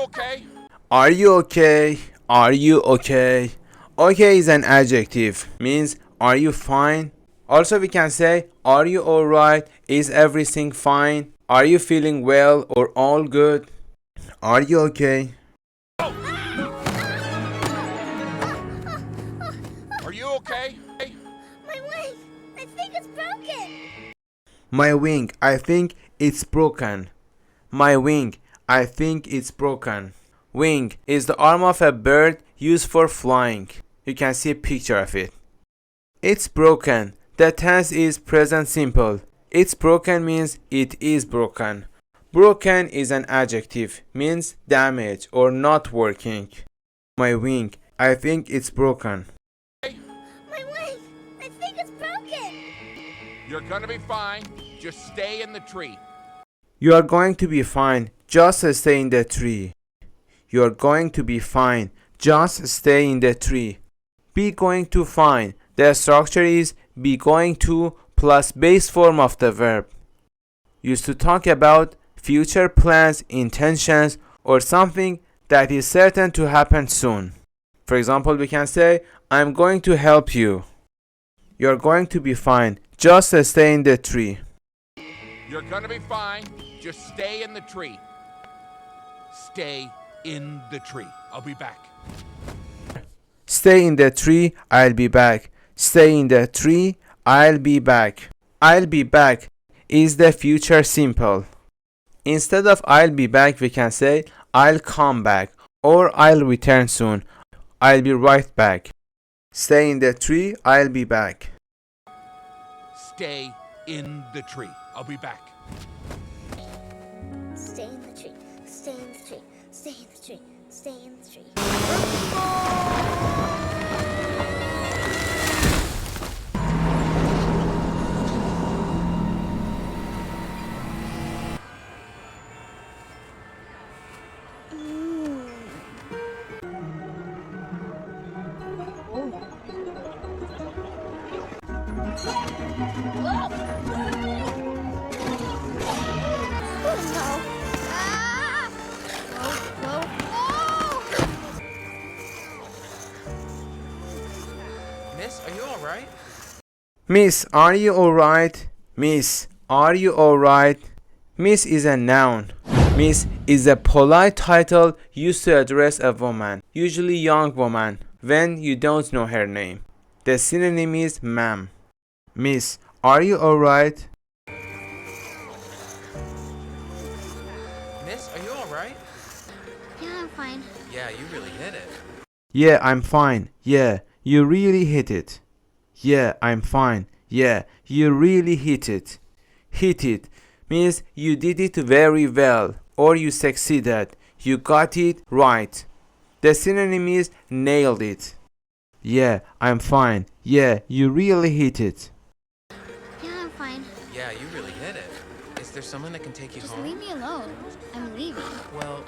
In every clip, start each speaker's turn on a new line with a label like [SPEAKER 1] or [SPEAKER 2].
[SPEAKER 1] okay?
[SPEAKER 2] Are you okay? Are you okay? Okay is an adjective, means are you fine? Also we can say are you alright? Is everything fine? Are you feeling well or all good? Are you okay?
[SPEAKER 1] Are you okay?
[SPEAKER 3] My leg! I think it's broken!
[SPEAKER 2] My wing, I think it's broken. My wing, I think it's broken. Wing is the arm of a bird used for flying. You can see a picture of it. It's broken. The tense is present simple. It's broken means it is broken. Broken is an adjective, means damaged or not working. My wing, I think it's broken.
[SPEAKER 3] My leg! I think it's broken!
[SPEAKER 1] You're gonna be fine. Just stay in the tree.
[SPEAKER 2] You are going to be fine. Just stay in the tree. You are going to be fine. Just stay in the tree. Be going to fine. The structure is be going to plus base form of the verb. Used to talk about future plans, intentions, or something that is certain to happen soon. For example, we can say, I'm going to help you. You're going to be fine. Just stay in the tree.
[SPEAKER 1] You're gonna be fine. Just stay in the tree. Stay in the tree. I'll be back.
[SPEAKER 2] Stay in the tree, I'll be back. Stay in the tree, I'll be back. I'll be back is the future simple. Instead of I'll be back, we can say I'll come back or I'll return soon. I'll be right back. Stay in the tree, I'll be back.
[SPEAKER 1] Stay in the tree. I'll be back.
[SPEAKER 3] Stay in the tree. Stay in the tree. Stay in the tree. Stay in the tree. Oh no! Ah! Whoa, whoa, whoa!
[SPEAKER 1] Miss, are you alright?
[SPEAKER 2] Miss, are you alright? Miss, are you alright? Miss is a noun. Miss is a polite title used to address a woman, usually young woman, when you don't know her name. The synonym is ma'am. Miss, are you alright?
[SPEAKER 1] Miss, are you alright?
[SPEAKER 3] Yeah, I'm fine.
[SPEAKER 1] Yeah, you really hit it.
[SPEAKER 2] Yeah, I'm fine. Yeah, you really hit it. Yeah, I'm fine. Yeah, you really hit it. Hit it means you did it very well or you succeeded. You got it right. The synonym is nailed it. Yeah, I'm fine. Yeah, you really hit it.
[SPEAKER 3] Yeah, I'm fine.
[SPEAKER 1] Yeah, you really hit it. Is there someone that can take you
[SPEAKER 3] Just
[SPEAKER 1] home?
[SPEAKER 3] leave me alone. I'm leaving.
[SPEAKER 1] Well,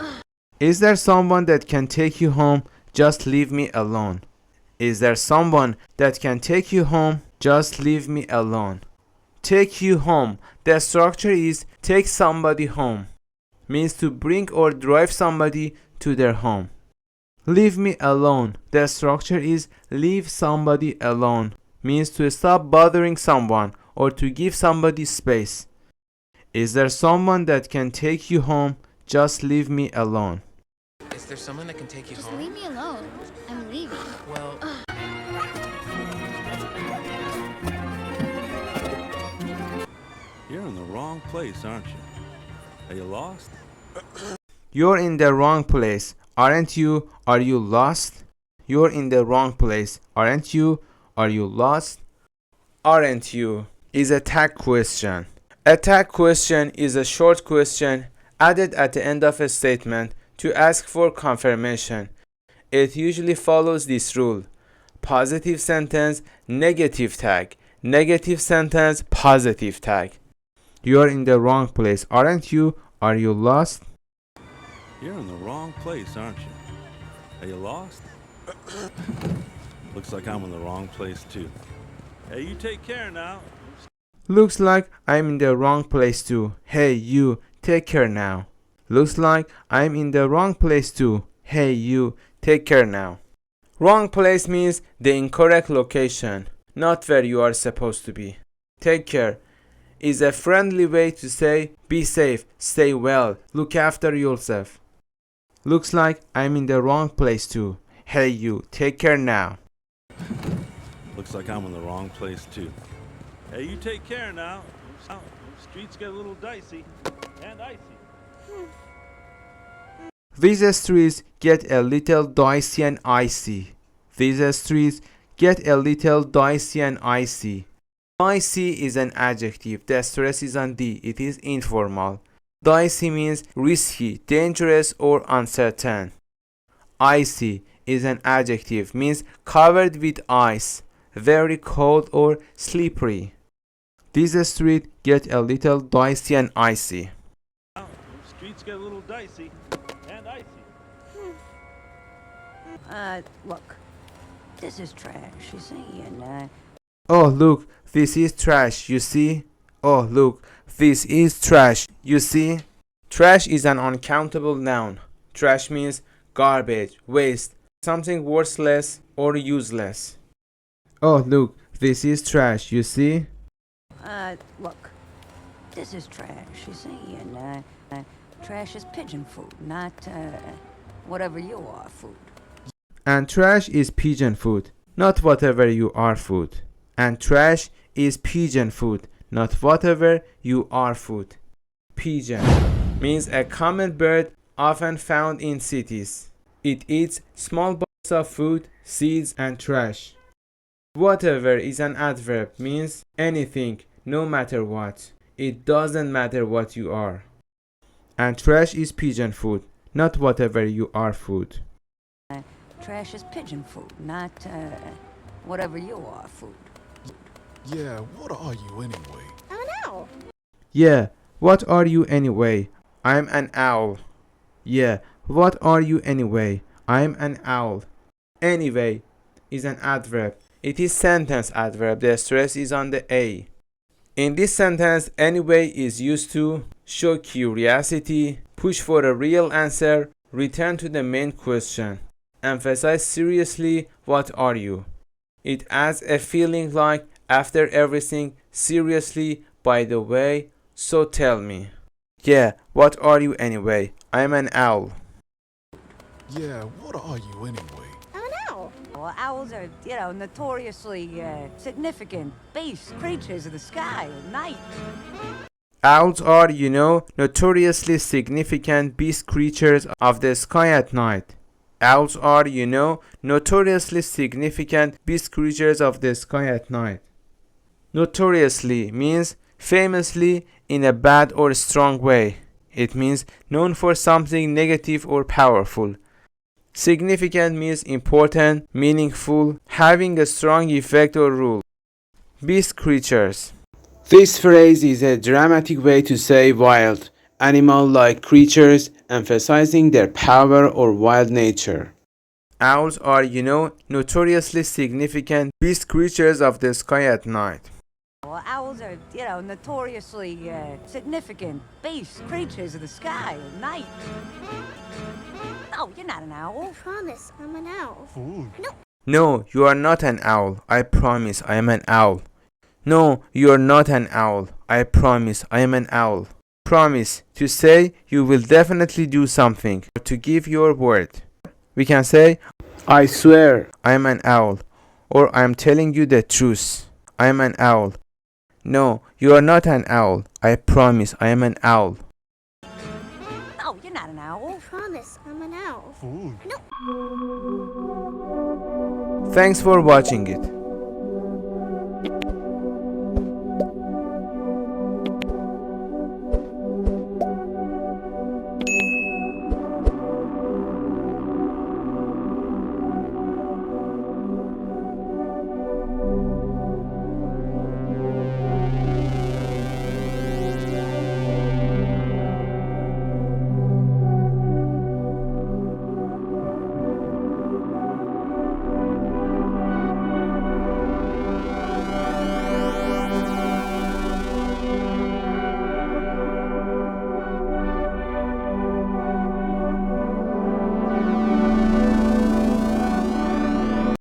[SPEAKER 2] Is there someone that can take you home? Just leave me alone. Is there someone that can take you home? Just leave me alone. Take you home. The structure is take somebody home. Means to bring or drive somebody to their home. Leave me alone. The structure is leave somebody alone. Means to stop bothering someone or to give somebody space. Is there someone that can take you home? Just leave me alone.
[SPEAKER 1] is there someone that can take you
[SPEAKER 3] Just
[SPEAKER 1] home?
[SPEAKER 3] leave me alone. I'm leaving.
[SPEAKER 1] Well,
[SPEAKER 4] You're in the wrong place, aren't you? Are you lost?
[SPEAKER 2] You're in the wrong place, aren't you? Are you lost? You're in the wrong place, aren't you? Are you lost? Aren't you is a tag question. A tag question is a short question added at the end of a statement to ask for confirmation. It usually follows this rule: positive sentence, negative tag, negative sentence, positive tag. You're in the wrong place, aren't you? Are you lost?
[SPEAKER 4] You're in the wrong place, aren't you? Are you lost? Looks like I'm in the wrong place too. Hey, you take care now.
[SPEAKER 2] Looks like I'm in the wrong place too. Hey, you, take care now. Looks like I'm in the wrong place too. Hey you, take care now. Wrong place means the incorrect location, not where you are supposed to be. Take care is a friendly way to say be safe, stay well, look after yourself. Looks like I'm in the wrong place too. Hey you, take care now.
[SPEAKER 4] Looks like I'm in the wrong place too. Hey, you take care now. The streets get a little dicey and icy.
[SPEAKER 2] These streets get a little dicey and icy. These streets get a little dicey and icy. Dicey is an adjective. The stress is on D. It is informal. Dicey means risky, dangerous, or uncertain. Icy is an adjective. Means covered with ice, very cold or slippery. These streets get a little dicey and icy.
[SPEAKER 4] The streets get a little dicey and icy.
[SPEAKER 5] Look, this is trash, you see, and,
[SPEAKER 2] Oh look, this is trash, you see? Oh look, this is trash, you see? Trash is an uncountable noun. Trash means garbage, waste, something worthless or useless. Oh look, this is trash, you see?
[SPEAKER 5] look, this is trash, you see, and, trash is pigeon food, not, whatever you are food.
[SPEAKER 2] And trash is pigeon food, not whatever you are food. And trash is pigeon food, not whatever you are food. Pigeon means a common bird often found in cities. It eats small bits of food, seeds, and trash. Whatever is an adverb, means anything, no matter what. It doesn't matter what you are. And trash is pigeon food, not whatever you are food.
[SPEAKER 5] Trash is pigeon food, not, whatever you are food.
[SPEAKER 6] Yeah, what are you anyway?
[SPEAKER 3] I'm an owl.
[SPEAKER 2] Yeah, what are you anyway? I'm an owl. Yeah, what are you anyway? I'm an owl. Anyway is an adverb. It is sentence adverb. The stress is on the A. In this sentence, anyway is used to show curiosity, push for a real answer, return to the main question, emphasize seriously what are you. It adds a feeling like after everything, seriously, by the way, so tell me. Yeah, what are you anyway? I'm an owl.
[SPEAKER 6] Yeah, what are you anyway?
[SPEAKER 3] I'm an owl.
[SPEAKER 5] Well, owls are, notoriously, significant, base creatures of the sky at night.
[SPEAKER 2] Owls are, notoriously significant beast creatures of the sky at night. Owls are, notoriously significant beast creatures of the sky at night. Notoriously means famously in a bad or strong way. It means known for something negative or powerful. Significant means important, meaningful, having a strong effect or rule. Beast creatures. This phrase is a dramatic way to say wild, animal-like creatures, emphasizing their power or wild nature. Owls are, notoriously significant beast creatures of the sky at night.
[SPEAKER 5] Well, owls are, notoriously, significant, base creatures of the sky at night. No, you're not an owl.
[SPEAKER 3] Promise, I'm an owl.
[SPEAKER 2] No, you are not an owl. I promise I am an owl. No, you are not an owl. I promise I am an owl. Promise, to say you will definitely do something, or to give your word. We can say, I swear I am an owl, or I am telling you the truth. I am an owl. No, you are not an owl. I promise I am an owl.
[SPEAKER 5] No, you're not an owl.
[SPEAKER 3] Promise, I'm an owl.
[SPEAKER 2] Thanks for watching it.